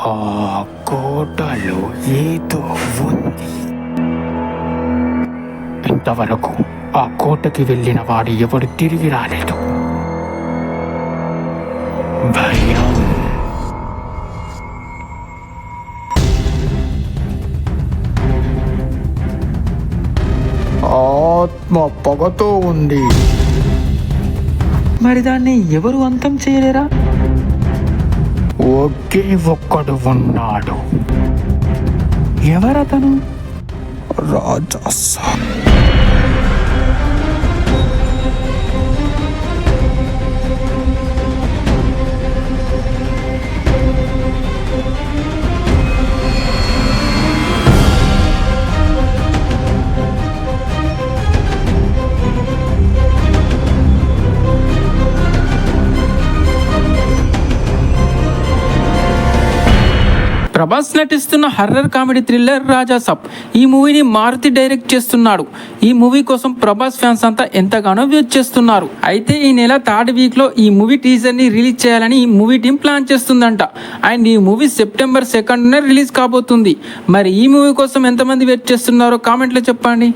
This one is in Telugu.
ఆ కోటలో ఏదో ఉంది. ఇంతవరకు ఆ కోటకి వెళ్ళిన వాడు ఎవడు తిరిగి రాలేదు. భయం. ఆత్మ పొగతో ఉంది. మరి దాన్ని ఎవరు అంతం చేయలేరా? ఒకే ఒక్కడు ఉన్నాడు. ఎవరతను? రాజాసా. ప్రభాస్ నటిస్తున్న హర్రర్ కామెడీ థ్రిల్లర్ రాజాసాబ్. ఈ మూవీని మారుతి డైరెక్ట్ చేస్తున్నాడు. ఈ మూవీ కోసం ప్రభాస్ ఫ్యాన్స్ అంతా ఎంతగానో వెయిట్ చేస్తున్నారు. అయితే ఈ నెల థర్డ్ వీక్ లో ఈ మూవీ టీజర్ ని రిలీజ్ చేయాలని మూవీ టీం ప్లాన్ చేస్తుందంట. అండ్ ఈ మూవీ సెప్టెంబర్ 2న రిలీజ్ కాబోతుంది. మరి ఈ మూవీ కోసం ఎంతమంది వెయిట్ చేస్తున్నారో కామెంట్లో చెప్పండి.